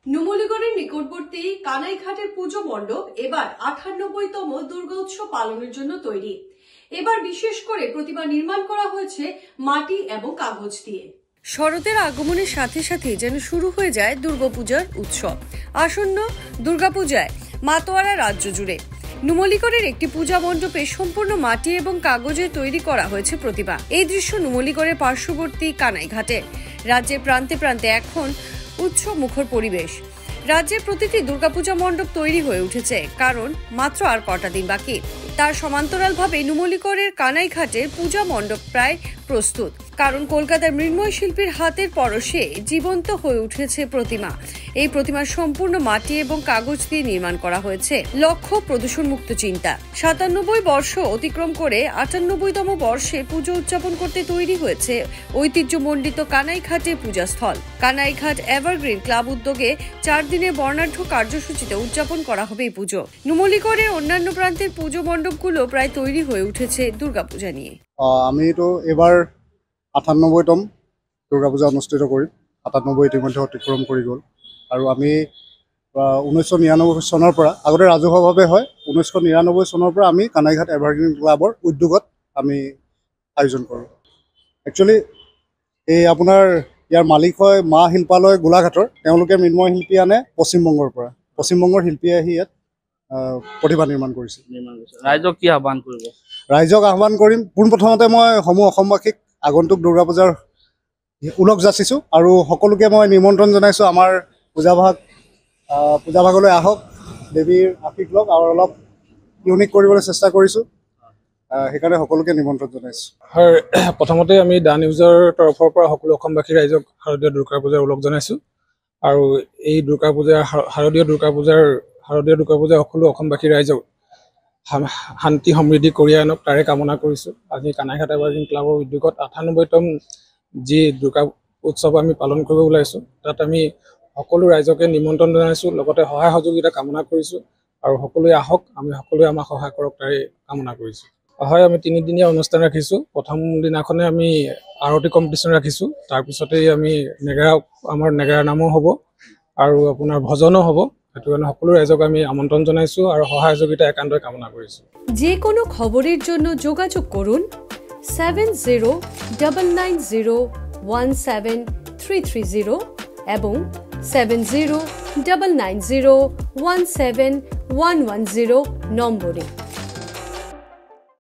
নুমলীগড়ের নিকটবর্তী কানাইঘাটের পুজো মণ্ডপ এবার ৯৮তম দুর্গা উৎসব পালনের জন্য তৈরি। এবার বিশেষ করে প্রতিমা নির্মাণ করা হয়েছে মাটি এবং কাগজ দিয়ে। শরতের আগমনের সাথে সাথে যেন শুরু হয়ে যায় দুর্গাপূজার উৎসব। আসন্ন দুর্গাপূজায় মাতোয়ারা রাজ্য জুড়ে নুমলীগড়ের একটি পূজা মণ্ডপে সম্পূর্ণ মাটি এবং কাগজে তৈরি করা হয়েছে প্রতিমা। এই দৃশ্য নুমলীগড়ের পার্শ্ববর্তী কানাইঘাটে। রাজ্যের প্রান্তে প্রান্তে এখন উৎসব মুখর পরিবেশ। রাজ্যের প্রতিটি দুর্গাপূজা মণ্ডপ তৈরি হয়ে উঠেছে, কারণ মাত্র আর কটা দিন বাকি। তার সমান্তরালভাবে নুমলীগড়ের কানাইঘাটের পূজা মণ্ডপ প্রায় প্রস্তুত, কারণ কলকাতার মৃন্ময় শিল্পীর হাতের পরশে জীবন্ত হয়ে উঠেছে প্রতিমা। এই প্রতিমা সম্পূর্ণ মাটি এবং কাগজ দিয়ে নির্মাণ করা হয়েছে। লক্ষ্য প্রদূষণ মুক্ত চিন্তা। ৯৭ বর্ষ অতিক্রম করে ৯৮তম বর্ষে পুজো উদযাপন করতে তৈরি হয়েছে ঐতিহ্যমণ্ডিত কানাইঘাটের পূজাস্থল। কানাইঘাট এভারগ্রিন ক্লাব উদ্যোগে ৪ দিনের বর্ণাঢ্য কার্যসূচিতে উদযাপন করা হবে এই পুজো। নুমলীগড়ের অন্যান্য প্রান্তের পুজো মণ্ডপগুলো প্রায় তৈরি হয়ে উঠেছে দুর্গাপূজা নিয়ে। আমি তো এবাৰ ৯৮তম দুৰ্গাপূজা অনুষ্ঠিত কৰিম। ৯৮ ইতিমধ্যে অতিক্ৰম কৰি গ'ল আৰু আমি ১৯৯৯ চনৰ পৰা, আগতে ৰাজহুৱাভাৱে হয়, ১৯৯৯ চনৰ পৰা আমি কানাইঘাট এভাৰগ্ৰীণ ক্লাবৰ উদ্যোগত আমি আয়োজন কৰোঁ। একচুৱেলি এই আপোনাৰ ইয়াৰ মালিক হয় মা শিল্পালয় গোলাঘাটৰ। তেওঁলোকে মৃন্ময় শিল্পী আনে পশ্চিমবংগৰ পৰা। পশ্চিমবংগৰ শিল্পীয়ে আহি ইয়াত প্ৰতিভা নিৰ্মাণ কৰিছে। ৰাইজক কি আহ্বান কৰিব? ৰাইজক আহ্বান কৰিম, পোনপ্ৰথমতে মই সমূহ অসমবাসীক আগন্তুক দুৰ্গা পূজাৰ ওলগ যাচিছোঁ আৰু সকলোকে মই নিমন্ত্ৰণ জনাইছোঁ আমাৰ পূজাভাগলৈ আহক, দেৱীৰ আশীষ লওক আৰু অলপ ইউনিক কৰিবলৈ চেষ্টা কৰিছোঁ। সেইকাৰণে সকলোকে নিমন্ত্ৰণ জনাইছোঁ। হয়, প্ৰথমতে আমি দা নিউজৰ তৰফৰ পৰা সকলো অসমবাসী ৰাইজক শাৰদীয় দুৰ্গা পূজাৰ ওলগ জনাইছোঁ আৰু এই শাৰদীয় দুৰ্গা পূজা সকলো অসমবাসী ৰাইজক শান্তি সমৃদ্ধি কৰি আনক তাৰে কামনা কৰিছোঁ। আজি কানাইঘাট এভাৰগ্ৰীণ ক্লাবৰ উদ্যোগত ৯৮তম যি দুৰ্গা উৎসৱ আমি পালন কৰিব ওলাইছোঁ, তাত আমি সকলো ৰাইজকে নিমন্ত্ৰণ জনাইছোঁ, লগতে সহায় সহযোগিতা কামনা কৰিছোঁ আৰু সকলোৱে আহক, আমি সকলোৱে আমাক সহায় কৰক তাৰে কামনা কৰিছোঁ। হয়, আমি ৩দিনীয়া অনুষ্ঠান ৰাখিছোঁ। প্ৰথম দিনাখনে আমি আৰতি কম্পিটিশ্যন ৰাখিছোঁ, তাৰপিছতেই আমি আমাৰ নেগেৰা নামো হ'ব আৰু আপোনাৰ ভজনো হ'ব। সেইটো কাৰণে সকলো ৰাইজক আমি আমন্ত্ৰণ জনাইছোঁ আৰু সহায় সহযোগিতা একান্তই কামনা কৰিছোঁ। যে কোনো খবৰেৰ জন্য যোগাযোগ কৰুন 7099017330 এবং 7099017110 নম্বৰে।